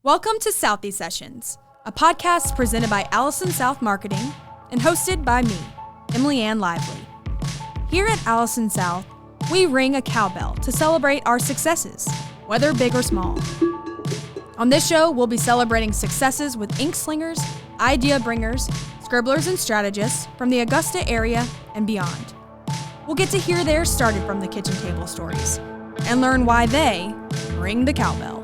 Welcome to Southie Sessions, a podcast presented by Alison South Marketing and hosted by me, Emily Ann Lively. Here at Alison South, we ring a cowbell to celebrate our successes, whether big or small. On this show, we'll be celebrating successes with ink slingers, idea bringers, scribblers, and strategists from the Augusta area and beyond. We'll get to hear their started from the kitchen table stories and learn why they ring the cowbell.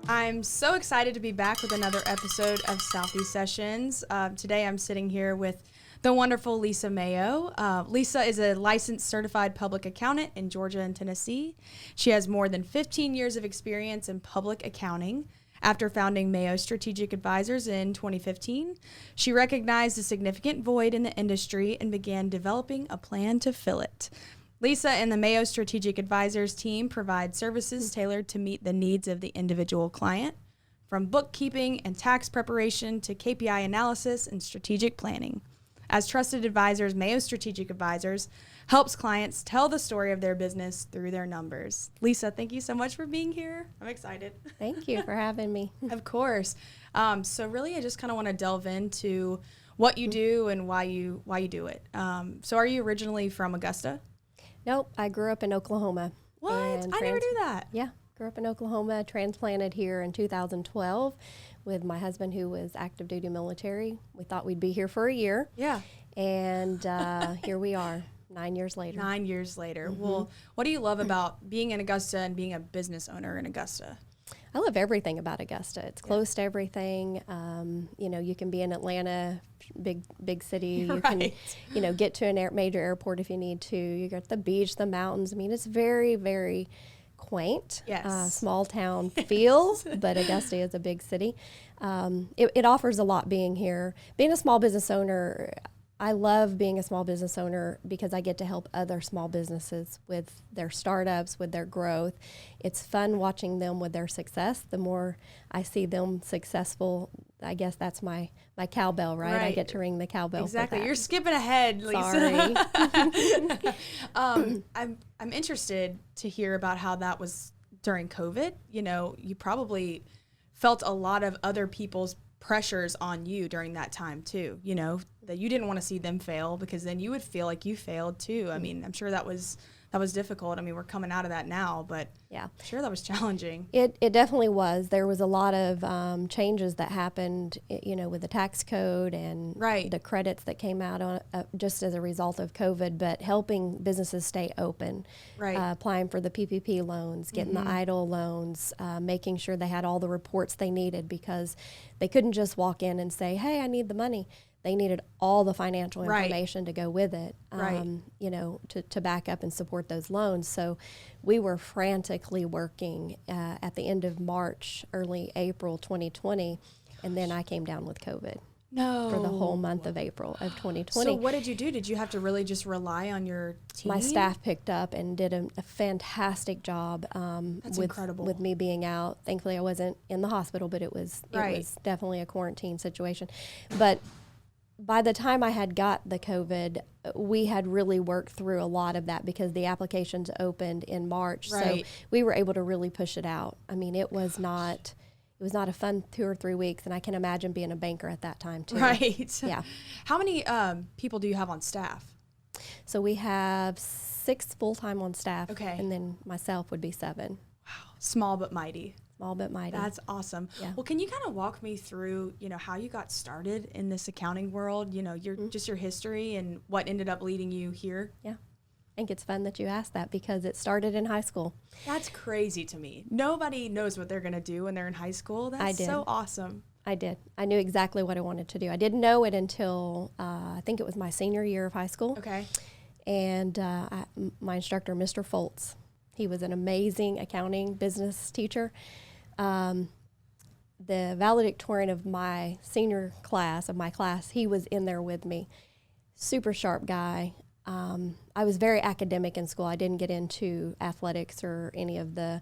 I'm so excited to be back with another episode of Southie Sessions. Today I'm sitting here with the wonderful Lisa Mayo. Lisa is a licensed certified public accountant in Georgia and Tennessee. She has more than 15 years of experience in public accounting. After founding Mayo Strategic Advisors in 2015, she recognized a significant void in the industry and began developing a plan to fill it. Lisa and the Mayo Strategic Advisors team provide services tailored to meet the needs of the individual client, from bookkeeping and tax preparation to KPI analysis and strategic planning. As trusted advisors, Mayo Strategic Advisors helps clients tell the story of their business through their numbers. Lisa, thank you so much for being here. I'm excited. Thank you for having me. Of course. So really, I just kind of want to delve into what you do and why you do it. So are you originally from Augusta? Nope, I grew up in Oklahoma. What? I never knew that. Yeah, grew up in Oklahoma, transplanted here in 2012 with my husband, who was active duty military. We thought we'd be here for a year. Yeah. And here we are, 9 years later. 9 years later. Mm-hmm. Well, what do you love about being in Augusta and being a business owner in Augusta? I love everything about Augusta. It's close to everything. You can be in Atlanta, big city. You right. can, get to a major airport if you need to. You got the beach, the mountains. I mean, it's very, very quaint, small town feel, but Augusta is a big city. It offers a lot being here. Being a small business owner, I love being a small business owner because I get to help other small businesses with their startups, with their growth. It's fun watching them with their success. The more I see them successful, I guess that's my cowbell, right? I get to ring the cowbell. Exactly. For that. You're skipping ahead, Lisa. Sorry. I'm interested to hear about how that was during COVID. You probably felt a lot of other people's pressures on you during that time too, that you didn't want to see them fail because then you would feel like you failed too. I mean, I'm sure that was difficult. I mean, we're coming out of that now, but yeah, I'm sure that was challenging. It definitely was. There was a lot of changes that happened, with the tax code and the credits that came out on just as a result of COVID, but helping businesses stay open, applying for the PPP loans, getting the EIDL loans, making sure they had all the reports they needed because they couldn't just walk in and say, hey, I need the money. They needed all the financial information to go with it, to back up and support those loans. So we were frantically working at the end of March, early April 2020, and then I came down with COVID. No. For the whole month of April of 2020. So what did you do? Did you have to really just rely on your team? My staff picked up and did a fantastic job. That's incredible. With me being out. Thankfully, I wasn't in the hospital, but it was definitely a quarantine situation. But by the time I had got the COVID, we had really worked through a lot of that because the applications opened in March. So we were able to really push it out. I mean, it was not a fun 2 or 3 weeks, and I can imagine being a banker at that time too. Right. Yeah. How many people do you have on staff? So we have 6 full-time on staff. Okay. And then myself would be 7. Wow. Small but mighty. Small but mighty. That's awesome. Yeah. Well, can you kind of walk me through, how you got started in this accounting world, just your history and what ended up leading you here? Yeah. I think it's fun that you asked that because it started in high school. That's crazy to me. Nobody knows what they're going to do when they're in high school. That's so awesome. I did. I knew exactly what I wanted to do. I didn't know it until I think it was my senior year of high school. Okay. And my instructor, Mr. Foltz, he was an amazing accounting business teacher. The valedictorian of my senior class, he was in there with me. Super sharp guy. I was very academic in school. I didn't get into athletics or any of the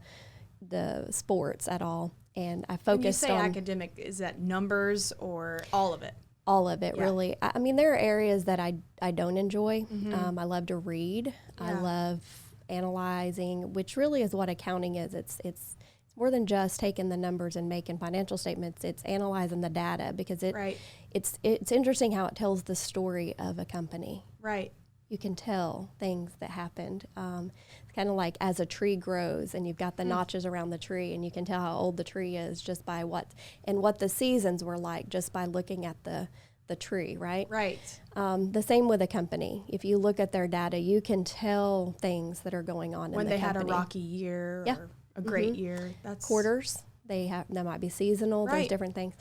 sports at all. And I focused on... When you say academic, is that numbers or all of it? All of it, really. I mean, there are areas that I don't enjoy. I love to read. Yeah. I love analyzing, which really is what accounting is. It's more than just taking the numbers and making financial statements. It's analyzing the data, because it's interesting how it tells the story of a company. Right. You can tell things that happened. It's kind of like as a tree grows and you've got the notches around the tree, and you can tell how old the tree is just by what the seasons were like just by looking at the tree, right? Right. The same with a company. If you look at their data, you can tell things that are going on when in the company. company. Had a rocky year or a great year. That's quarters. That might be seasonal. Right. There's different things.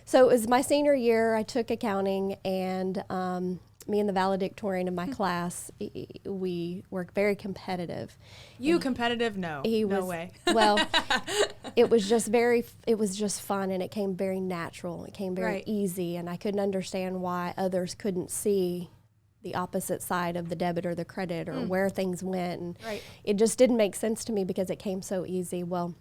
So it was my senior year. I took accounting, and me and the valedictorian of my class, we were very competitive. You competitive? No, no way. Well, it was just fun, and it came very natural. It came very easy, and I couldn't understand why others couldn't see the opposite side of the debit or the credit or where things went. And it just didn't make sense to me because it came so easy. Well,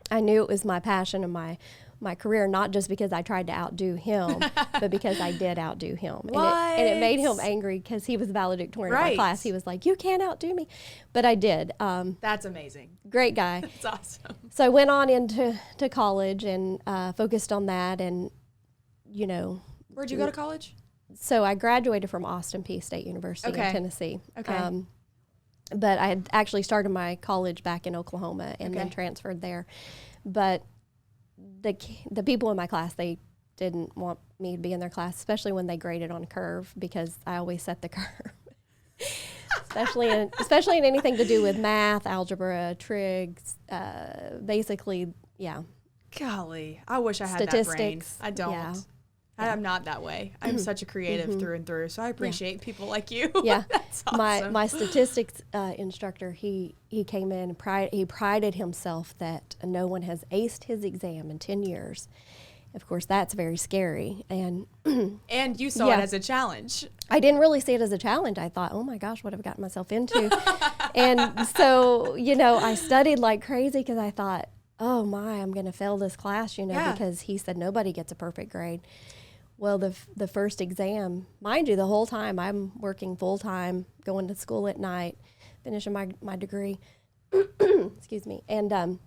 I knew it was my passion and my career, not just because I tried to outdo him, but because I did outdo him. And it made him angry because he was valedictorian of my class. He was like, you can't outdo me. But I did. That's amazing. Great guy. That's awesome. So I went on into college and focused on that. And, Where'd you go to college? So I graduated from Austin Peay State University in Tennessee. Okay. But I had actually started my college back in Oklahoma and then transferred there. But the people in my class, they didn't want me to be in their class, especially when they graded on a curve, because I always set the curve. especially in anything to do with math, algebra, trigs, basically, yeah. Golly, I wish I had statistics, that brain. I don't. Yeah. I'm not that way. I'm such a creative through and through, so I appreciate people like you. Yeah. That's awesome. My statistics instructor, he came in, he prided himself that no one has aced his exam in 10 years. Of course, that's very scary. And you saw it as a challenge. I didn't really see it as a challenge. I thought, oh my gosh, what have I gotten myself into? And so, I studied like crazy because I thought, oh my, I'm going to fail this class, because he said nobody gets a perfect grade. Well, the first exam, mind you, the whole time I'm working full time, going to school at night, finishing my degree. Excuse me. And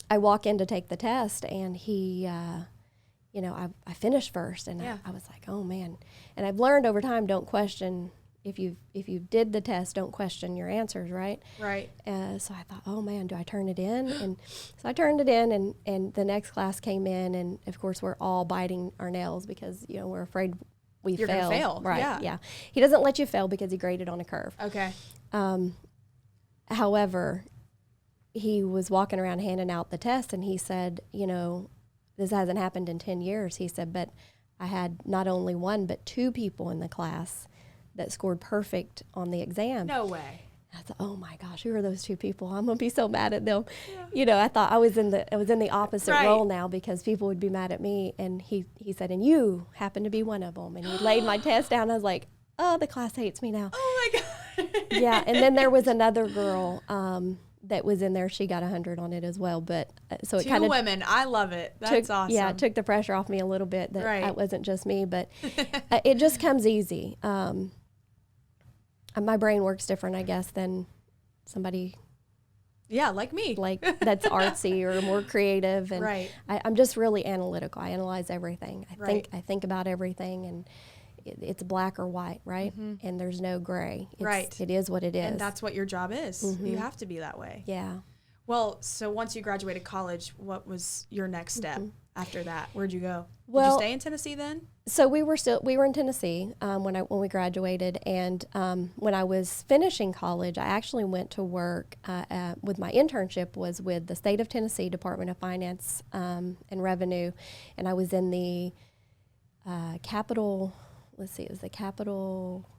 I walk in to take the test, and he, I finished first, and I was like, oh man. And I've learned over time, don't question. If you did the test, don't question your answers, right? Right. So I thought, oh man, do I turn it in? And so I turned it in, and the next class came in, and of course we're all biting our nails because we're afraid You're gonna fail. Right? Yeah. He doesn't let you fail because he graded on a curve. Okay. However, he was walking around handing out the test, and he said, this hasn't happened in 10 years. He said, but I had not only one but two people in the class that scored perfect on the exam. No way. I thought, oh my gosh, who are those two people? I'm gonna be so mad at them. Yeah. I thought I was in the opposite role now because people would be mad at me. And he said, and you happen to be one of them. And he laid my test down. I was like, oh, the class hates me now. Oh my God. Yeah. And then there was another girl that was in there. She got 100 on it as well. But so it kind of two women. I love it. That's awesome. Yeah, it took the pressure off me a little bit that it wasn't just me, but it just comes easy. My brain works different, I guess, than somebody. Yeah, like me. Like that's artsy or more creative, and I'm just really analytical. I analyze everything. I think about everything, and it's black or white, right? Mm-hmm. And there's no gray. It is what it is. And that's what your job is. Mm-hmm. You have to be that way. Yeah. Well, so once you graduated college, what was your next step after that? Where'd you go? Well, did you stay in Tennessee then? So we were in Tennessee when we graduated, and when I was finishing college, I actually went to work with my internship was with the State of Tennessee Department of Finance and Revenue, and I was in the capital. Let's see, it was the capital.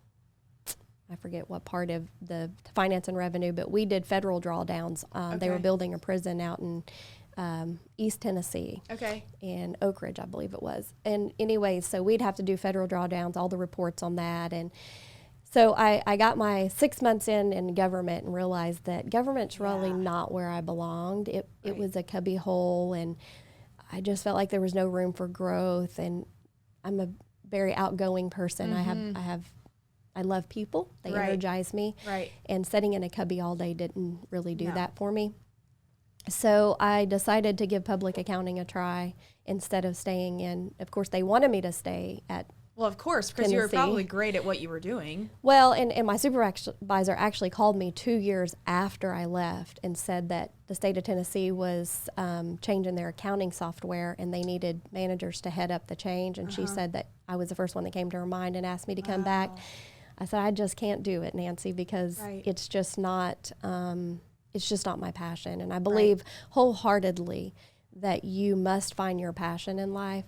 I forget what part of the finance and revenue, but we did federal drawdowns. They were building a prison out in East Tennessee. Okay. In Oak Ridge, I believe it was. And anyways, so we'd have to do federal drawdowns, all the reports on that. And so I got my 6 months in government and realized that government's really not where I belonged. It was a cubby hole, and I just felt like there was no room for growth. And I'm a very outgoing person. I I love people. They energize me. Right. And sitting in a cubby all day didn't really do that for me. So I decided to give public accounting a try instead of staying in. Of course, they wanted me to stay at Well, of course, because you were probably great at what you were doing. Well, and my supervisor actually called me 2 years after I left and said that the state of Tennessee was changing their accounting software and they needed managers to head up the change. And she said that I was the first one that came to her mind and asked me to come back. I said, I just can't do it, Nancy, because it's just not my passion. And I believe wholeheartedly that you must find your passion in life.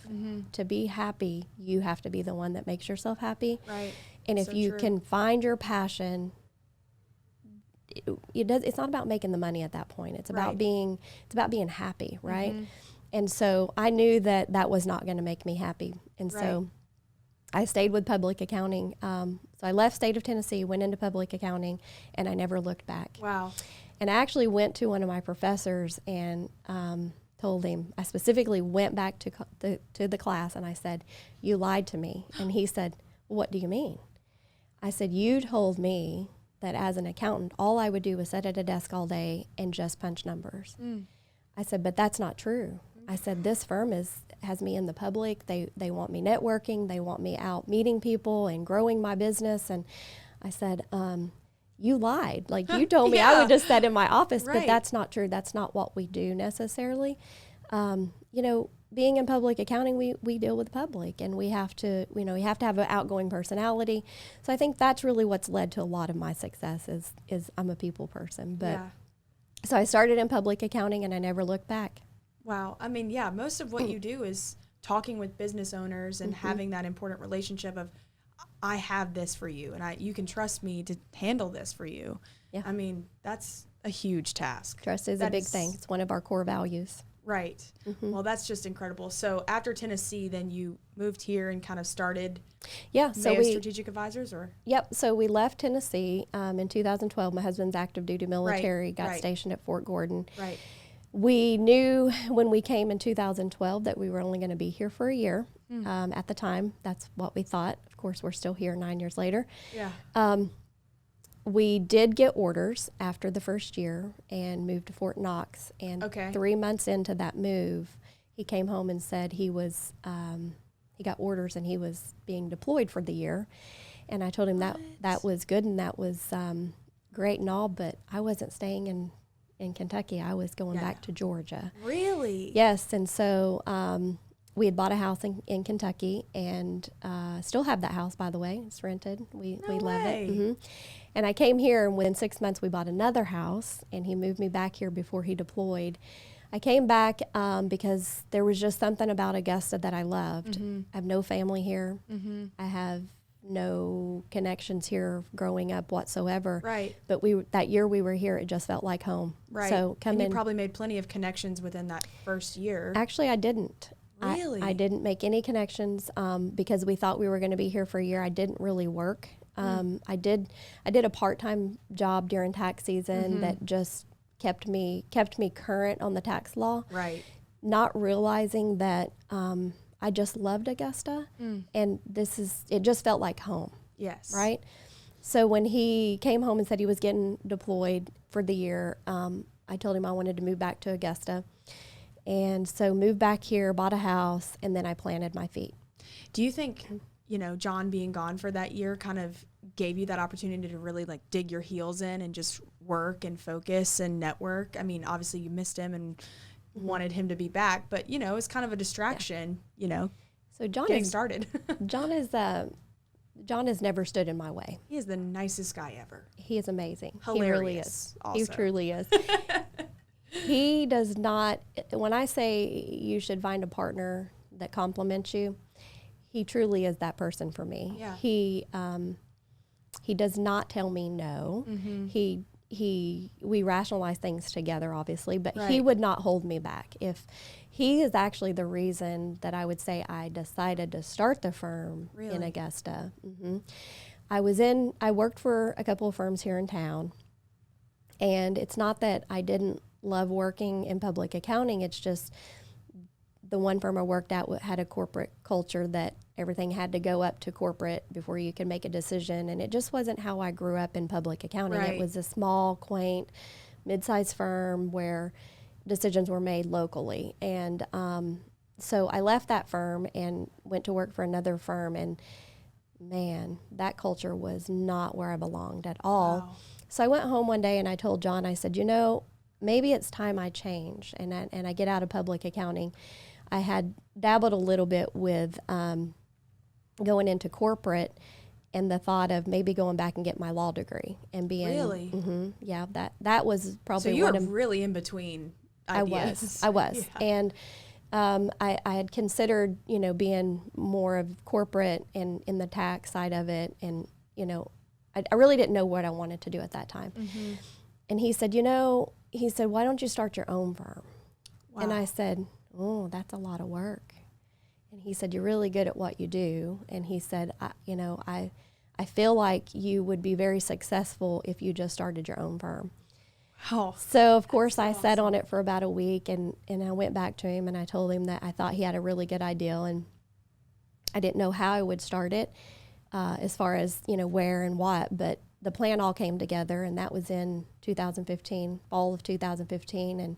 To be happy, you have to be the one that makes yourself happy. Right. And if you can find your passion, it's not about making the money at that point. It's about being happy, right? And so I knew that that was not going to make me happy. And so I stayed with public accounting. So I left state of Tennessee, went into public accounting, and I never looked back. Wow. And I actually went to one of my professors and told him, I specifically went back to the class and I said, you lied to me. And he said, what do you mean? I said, you told me that as an accountant, all I would do was sit at a desk all day and just punch numbers. I said, but that's not true. I said, this firm has me in the public. They want me networking. They want me out meeting people and growing my business. And I said, you lied. Like, you told me I would just sit in my office, but that's not true. That's not what we do necessarily. Being in public accounting, we deal with the public, and we have to have an outgoing personality. So I think that's really what's led to a lot of my success is I'm a people person. But so I started in public accounting, and I never looked back. Wow. I mean, most of what you do is talking with business owners and having that important relationship of, I have this for you, and you can trust me to handle this for you. Yeah. I mean, that's a huge task. Trust is a big thing. It's one of our core values. Right. Well, that's just incredible. So after Tennessee, then you moved here and kind of started Mayo Strategic Advisors? Yep. So we left Tennessee in 2012. My husband's active duty military, got stationed at Fort Gordon. Right. We knew when we came in 2012 that we were only going to be here for a year. At the time, that's what we thought. Of course, we're still here 9 years later. Yeah. We did get orders after the first year and moved to Fort Knox. And 3 months into that move, he came home and said he got orders and he was being deployed for the year. And I told him that was good and that was great and all, but I wasn't staying in Kentucky. I was going back to Georgia. Really? Yes. And so we had bought a house in Kentucky and still have that house, by the way. It's rented. We love it. And I came here, and within 6 months we bought another house, and he moved me back here before he deployed. I came back because there was just something about Augusta that I loved. I have no family here. I have no connections here growing up whatsoever. Right. But that year we were here, it just felt like home. Right. So you probably made plenty of connections within that first year. Actually, I didn't. Really? I didn't make any connections because we thought we were going to be here for a year. I didn't really work. I did a part-time job during tax season that just kept me current on the tax law. Right. Not realizing that I just loved Augusta, and it just felt like home. Yes. Right. So when he came home and said he was getting deployed for the year, I told him I wanted to move back to Augusta. And so moved back here, bought a house, and then I planted my feet. Do you think, John being gone for that year kind of gave you that opportunity to really dig your heels in and just work and focus and network? I mean, obviously you missed him and wanted him to be back, but, it's kind of a distraction, So John getting started. John has never stood in my way. He is the nicest guy ever. He is amazing. Hilarious. He really is. Also. He truly is. He does not, when I say you should find a partner that complements you, he truly is that person for me. Yeah. He does not tell me no. We rationalize things together, obviously, but he would not hold me back. If he is actually the reason that I would say I decided to start the firm in Augusta. I worked for a couple of firms here in town, and it's not that I didn't love working in public accounting. It's just the one firm I worked at had a corporate culture that everything had to go up to corporate before you could make a decision. And it just wasn't how I grew up in public accounting. Right. It was a small, quaint, mid-sized firm where decisions were made locally. And so I left that firm and went to work for another firm. And man, that culture was not where I belonged at all. Wow. So I went home one day and I told John, I said, maybe it's time I change and I get out of public accounting. I had dabbled a little bit with going into corporate, and the thought of maybe going back and get my law degree and being really, yeah, that was probably so you were really in between ideas. I was, yeah. and I had considered being more of corporate and in the tax side of it, and I really didn't know what I wanted to do at that time. Mm-hmm. And he said, why don't you start your own firm? Wow. And I said, oh, that's a lot of work. And he said, you're really good at what you do. And he said, I feel like you would be very successful if you just started your own firm. Oh, so, of course, I sat on it for about a week, and I went back to him, and I told him that I thought he had a really good idea, and I didn't know how I would start it as far as, where and what, but the plan all came together, and that was in 2015, fall of 2015. And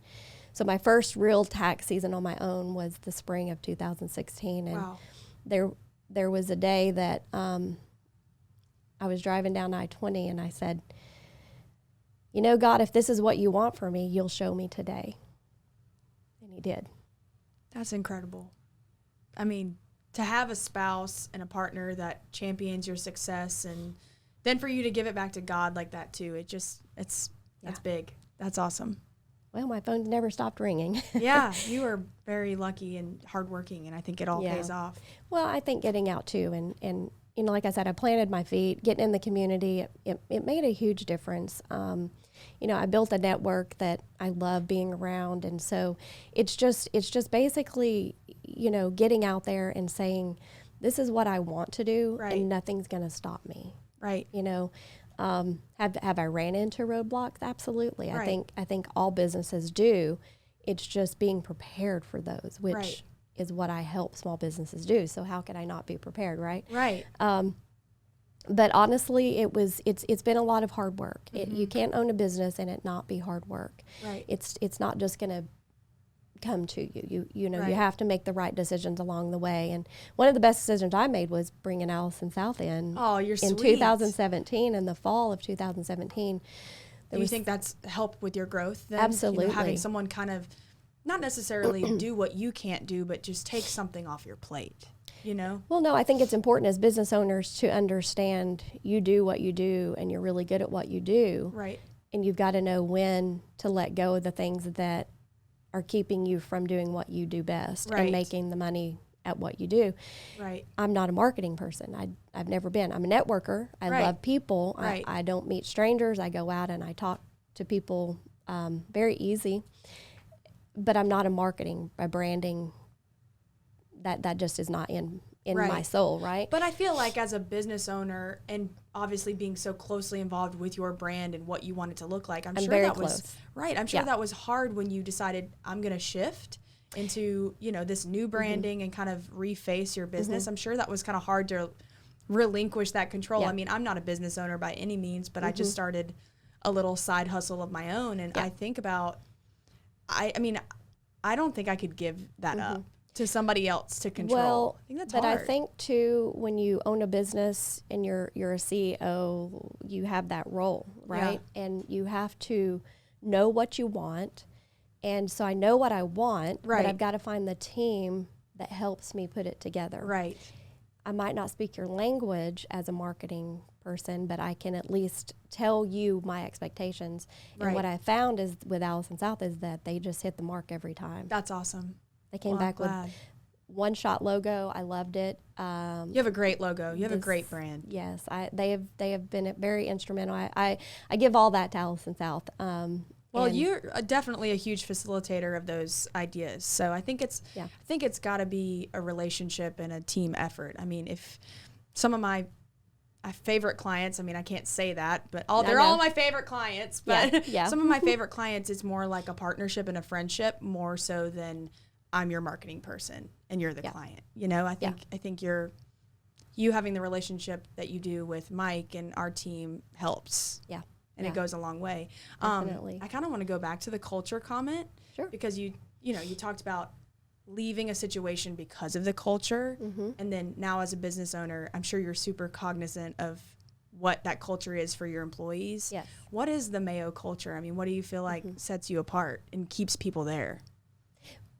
so my first real tax season on my own was the spring of 2016. And wow. there was a day that I was driving down I-20, and I said, God, if this is what you want for me, you'll show me today. And he did. That's incredible. I mean, to have a spouse and a partner that champions your success, and then for you to give it back to God like that too, that's big. That's awesome. Well, my phone's never stopped ringing. Yeah, you are very lucky and hardworking, and I think it all pays off. Well, I think getting out too, and like I said, I planted my feet, getting in the community, it made a huge difference. I built a network that I love being around, and so it's just basically, getting out there and saying, this is what I want to do, right, and nothing's going to stop me. Right. Have I ran into roadblocks? Absolutely. Right. I think all businesses do. It's just being prepared for those, which right, is what I help small businesses do. So how could I not be prepared, right? Right. But honestly, it's been a lot of hard work. Mm-hmm. You can't own a business and it not be hard work. Right. It's not just going to come to you. Right. You have to make the right decisions along the way. And one of the best decisions I made was bringing Alison South in. Oh, you're sweet. In 2017, in the fall of 2017. Do you think that's helped with your growth then? Absolutely. Having someone kind of not necessarily do what you can't do, but just take something off your plate, Well, no, I think it's important as business owners to understand you do what you do and you're really good at what you do. Right. And you've got to know when to let go of the things that are keeping you from doing what you do best, right, and making the money at what you do. Right. I'm not a marketing person. I've never been. I'm a networker. I right, love people. Right. I don't meet strangers. I go out and I talk to people very easy. But I'm not a branding. That just is not in right, my soul, right? But I feel like as a business owner, and obviously being so closely involved with your brand and what you want it to look like, I'm sure very that close. Was right. I'm sure that was hard when you decided I'm going to shift into this new branding, mm-hmm, and kind of reface your business. Mm-hmm. I'm sure that was kind of hard to relinquish that control. Yeah. I mean, I'm not a business owner by any means, but mm-hmm, I just started a little side hustle of my own, and I think about, I mean, I don't think I could give that mm-hmm up to somebody else to control. Well, I think that's but hard. I think too, when you own a business and you're a CEO, you have that role, right? Yeah. And you have to know what you want. And so I know what I want, right, but I've got to find the team that helps me put it together. Right. I might not speak your language as a marketing person, but I can at least tell you my expectations. Right. And what I found is with Alison South is that they just hit the mark every time. That's awesome. They came back with one-shot logo. I loved it. You have a great logo. You have a great brand. Yes, they have been very instrumental. I give all that to Alison South. Well, you're definitely a huge facilitator of those ideas. So I think it's got to be a relationship and a team effort. I mean, if some of my favorite clients, I mean, I can't say that, but they're all my favorite clients. But some of my favorite clients, it's more like a partnership and a friendship, more so than I'm your marketing person and you're the client. I think you're you having the relationship that you do with Mike and our team helps. Yeah. And it goes a long way. Definitely. I kind of want to go back to the culture comment. Sure. Because you talked about leaving a situation because of the culture. Mm-hmm. And then now as a business owner, I'm sure you're super cognizant of what that culture is for your employees. Yes. What is the Mayo culture? I mean, what do you feel like sets you apart and keeps people there?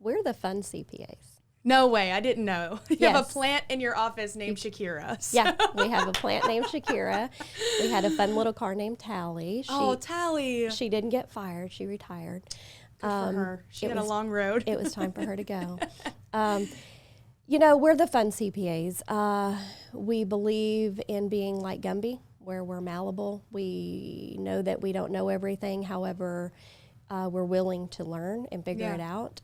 We're the fun CPAs. No way. I didn't know. You Yes. have a plant in your office named Shakira. So. Yeah, we have a plant named Shakira. We had a fun little car named Tally. Tally. She didn't get fired. She retired. Good for her. She had a long road. It was time for her to go. We're the fun CPAs. We believe in being like Gumby, where we're malleable. We know that we don't know everything. However, we're willing to learn and figure it out.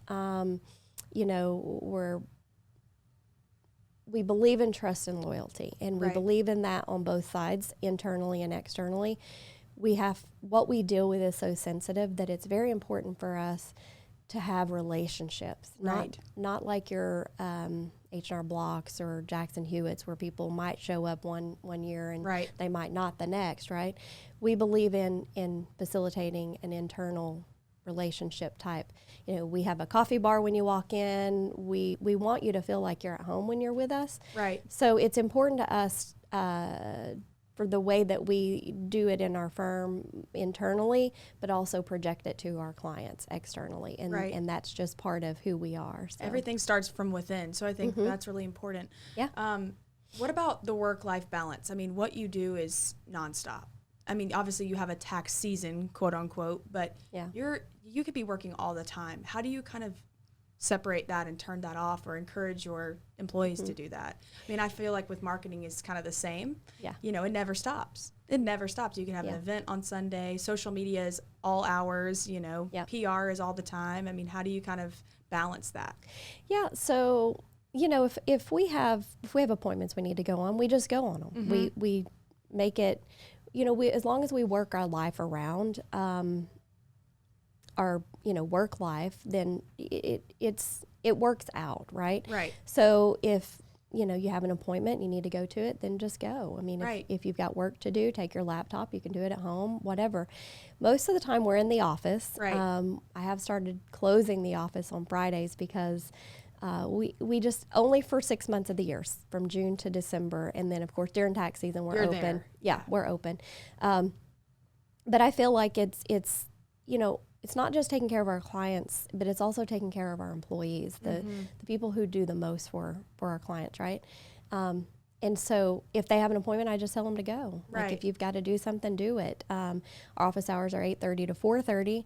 We believe in trust and loyalty, and we believe in that on both sides, internally and externally. What we deal with is so sensitive that it's very important for us to have relationships, not like your H&R Blocks or Jackson Hewitts, where people might show up one year and they might not the next, right? We believe in facilitating an internal relationship type. We have a coffee bar when you walk in. We want you to feel like you're at home when you're with us. Right. So it's important to us for the way that we do it in our firm internally, but also project it to our clients externally. And that's just part of who we are. So. Everything starts from within. So I think that's really important. Yeah. What about the work-life balance? I mean, what you do is nonstop. I mean, obviously you have a tax season, quote unquote, but you could be working all the time. How do you kind of separate that and turn that off, or encourage your employees to do that? I mean, I feel like with marketing it's kind of the same. Yeah. It never stops. It never stops. You can have an event on Sunday. Social media is all hours, PR is all the time. I mean, how do you kind of balance that? Yeah. So, if we have appointments we need to go on, we just go on them. Mm-hmm. We make it, as long as we work our life around our work life, then it works out, right? Right. So if you have an appointment, you need to go to it, then just go. I mean, if you've got work to do, take your laptop. You can do it at home, whatever. Most of the time, we're in the office. Right. I have started closing the office on Fridays because we just only for 6 months of the year, from June to December, and then of course during tax season we're open. There. Yeah, we're open. But I feel like it's not just taking care of our clients, but it's also taking care of our employees, the people who do the most for our clients, right? And so if they have an appointment, I just tell them to go. Right. Like if you've got to do something, do it. Our office hours are 8:30 to 4:30.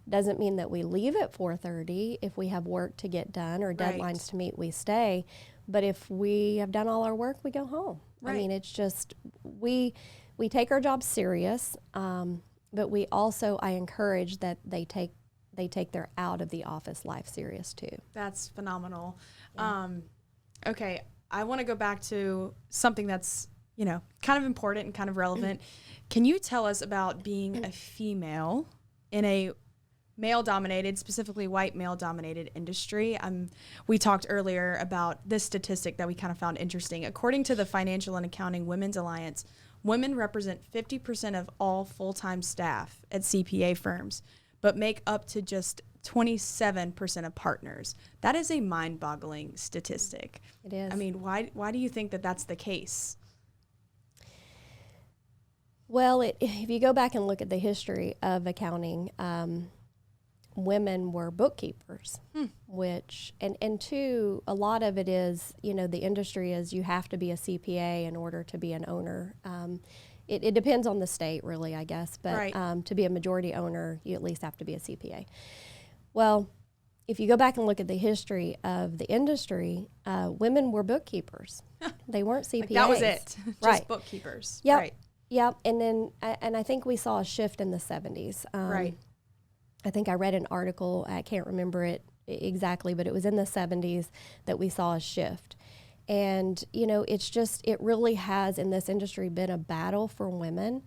Doesn't mean that we leave at 4:30. If we have work to get done or deadlines to meet, we stay. But if we have done all our work, we go home. Right. I mean, it's just, we take our jobs serious, but we also, I encourage that they take their out of the office life serious too. That's phenomenal. Yeah. Okay, I want to go back to something that's, kind of important and kind of relevant. Can you tell us about being a female in a male-dominated, specifically white male-dominated industry? We talked earlier about this statistic that we kind of found interesting. According to the Financial and Accounting Women's Alliance, women represent 50% of all full-time staff at CPA firms, but make up to just 27% of partners. That is a mind-boggling statistic. It is. I mean, why do you think that that's the case? Well, if you go back and look at the history of accounting, women were bookkeepers, which, and two, a lot of it is, the industry is you have to be a CPA in order to be an owner. It depends on the state, really, I guess, but to be a majority owner, you at least have to be a CPA. Well, if you go back and look at the history of the industry, women were bookkeepers. They weren't CPAs. Like that was it, just bookkeepers. Yep. Right. Yep, and then, and I think we saw a shift in the 70s. Right. I think I read an article, I can't remember it exactly, but it was in the 70s that we saw a shift. And, it really has in this industry been a battle for women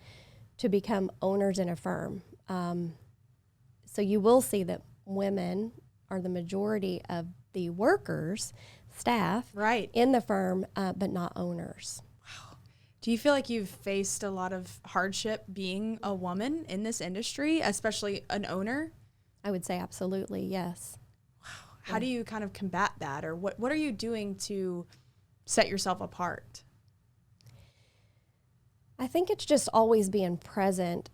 to become owners in a firm. So you will see that women are the majority of the workers, staff, in the firm, but not owners. Do you feel like you've faced a lot of hardship being a woman in this industry, especially an owner? I would say absolutely, yes. Wow. How do you kind of combat that, or what are you doing to set yourself apart? I think it's just always being present.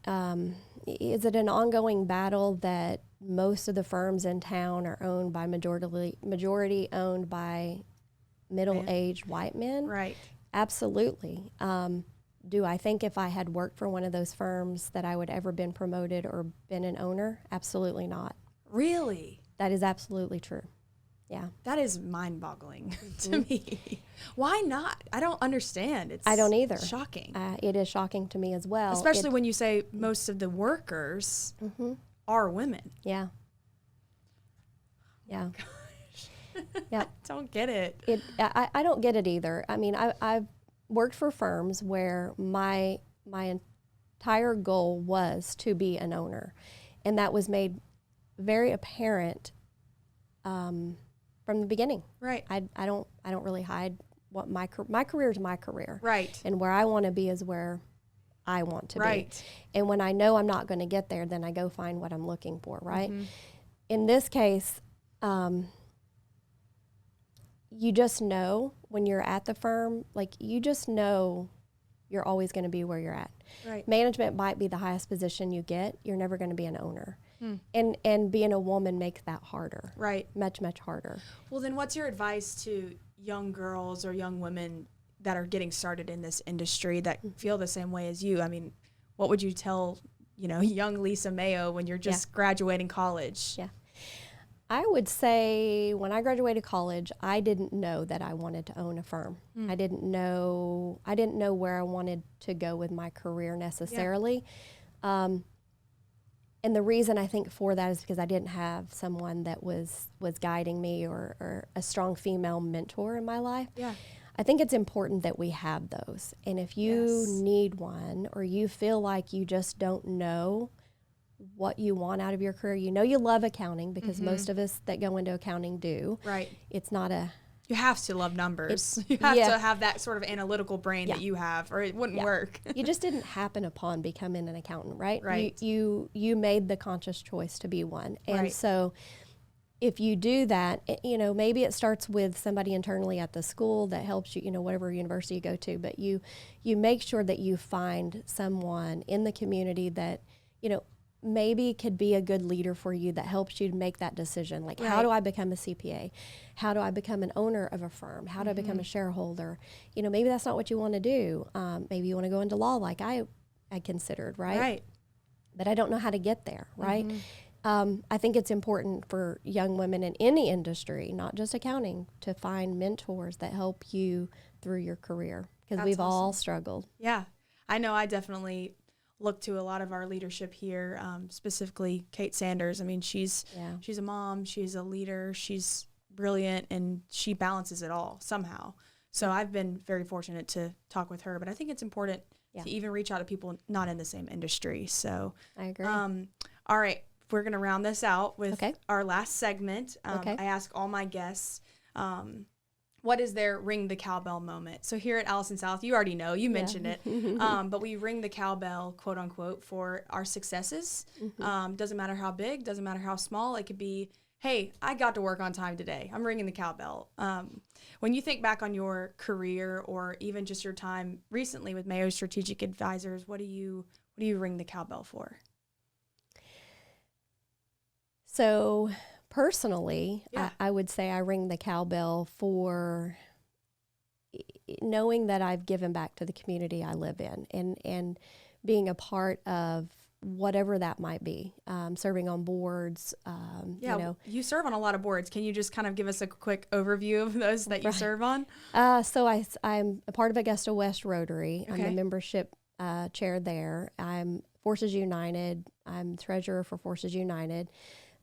Is it an ongoing battle that most of the firms in town are owned by majority owned by middle-aged white men? Right. Absolutely. Do I think if I had worked for one of those firms that I would ever been promoted or been an owner? Absolutely not. Really? That is absolutely true. Yeah. That is mind-boggling to me. Why not? I don't understand. I don't either. Shocking. It is shocking to me as well. Especially when you say most of the workers are women. Yeah. Yeah. Yeah. I don't get it. I don't get it either. I mean, I've worked for firms where my entire goal was to be an owner, and that was made very apparent from the beginning. Right. I don't really hide what my career is my career. Right. And where I want to be is where I want to right. be. And when I know I'm not going to get there, then I go find what I'm looking for, right? In this case, you just know when you're at the firm, like you just know you're always going to be where you're at. Right. Management might be the highest position you get. You're never going to be an owner. And being a woman makes that harder. Right. Much, much harder. Well, then what's your advice to young girls or young women that are getting started in this industry that feel the same way as you? I mean, what would you tell, young Lisa Mayo when you're just graduating college? Yeah. I would say when I graduated college, I didn't know that I wanted to own a firm. I didn't know where I wanted to go with my career necessarily. Yeah. And the reason I think for that is because I didn't have someone that was guiding me or a strong female mentor in my life. Yeah. I think it's important that we have those. And if you need one or you feel like you just don't know what you want out of your career, you love accounting because most of us that go into accounting do. Right. It's not a... You have to love numbers. You have to have that sort of analytical brain that you have, or it wouldn't work. You just didn't happen upon becoming an accountant, right? Right. You made the conscious choice to be one. And so if you do that, maybe it starts with somebody internally at the school that helps you, whatever university you go to, but you make sure that you find someone in the community that, maybe could be a good leader for you that helps you to make that decision. Like, how do I become a CPA? How do I become an owner of a firm? How do I become a shareholder? Maybe that's not what you want to do. Maybe you want to go into law like I considered, right? Right. But I don't know how to get there, right? I think it's important for young women in any industry, not just accounting, to find mentors that help you through your career because we've all struggled. Yeah. I know I definitely look to a lot of our leadership here, specifically Kate Sanders. I mean, she's a mom, she's a leader, she's brilliant, and she balances it all somehow. So I've been very fortunate to talk with her, but I think it's important to even reach out to people not in the same industry. So I agree. All right, we're going to round this out with our last segment. I ask all my guests, what is their ring the cowbell moment? So here at Alison South, you already know, you mentioned it, but we ring the cowbell, quote unquote, for our successes. Doesn't matter how big, doesn't matter how small. It could be, hey, I got to work on time today. I'm ringing the cowbell. When you think back on your career or even just your time recently with Mayo Strategic Advisors, what do you ring the cowbell for? So personally, I would say I ring the cowbell for knowing that I've given back to the community I live in and being a part of whatever that might be, serving on boards. You serve on a lot of boards. Can you just kind of give us a quick overview of those that you serve on? So I'm a part of Augusta West Rotary. I'm the membership chair there. I'm Forces United. I'm treasurer for Forces United.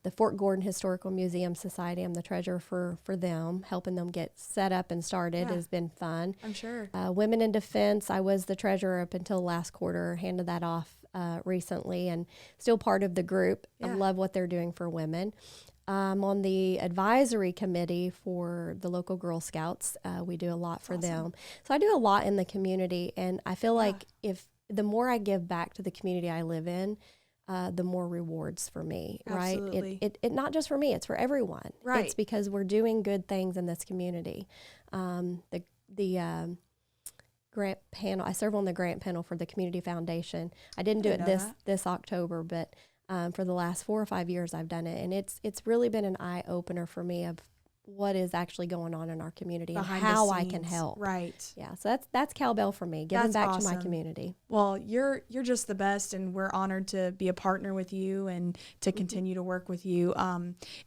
The Fort Gordon Historical Museum Society, I'm the treasurer for them. Helping them get set up and started has been fun. I'm sure. Women in Defense, I was the treasurer up until last quarter, handed that off recently and still part of the group. I love what they're doing for women. On the advisory committee for the local Girl Scouts. We do a lot for them. So I do a lot in the community, and I feel like if the more I give back to the community I live in, the more rewards for me, Absolutely. right? It not just for me, it's for everyone. Right. It's because we're doing good things in this community. The grant panel, I serve on the grant panel for the Community Foundation. I didn't do it this October, but for the last 4 or 5 years I've done it, and it's really been an eye opener for me of what is actually going on in our community Behind and how the I scenes. can help. Right. Yeah, so that's Cowbell for me, giving back to my community. Well, you're just the best, and we're honored to be a partner with you and to continue to work with you.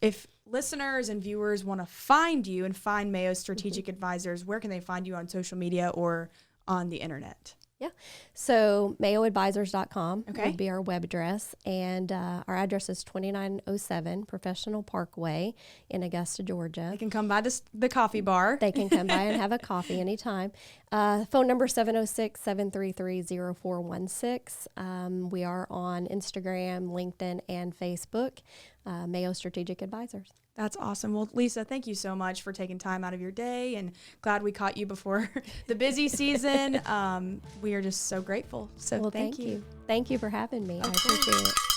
If listeners and viewers want to find you and find Mayo's Strategic Advisors, where can they find you on social media or on the internet? Yeah. So mayoadvisors.com Okay. would be our web address. And our address is 2907 Professional Parkway in Augusta, Georgia. They can come by the coffee bar. They can come by and have a coffee anytime. Phone number 706-733-0416. We are on Instagram, LinkedIn, and Facebook, Mayo Strategic Advisors. That's awesome. Well, Lisa, thank you so much for taking time out of your day, and glad we caught you before the busy season. We are just so grateful. So Well, thank you. Thank you for having me. I appreciate it.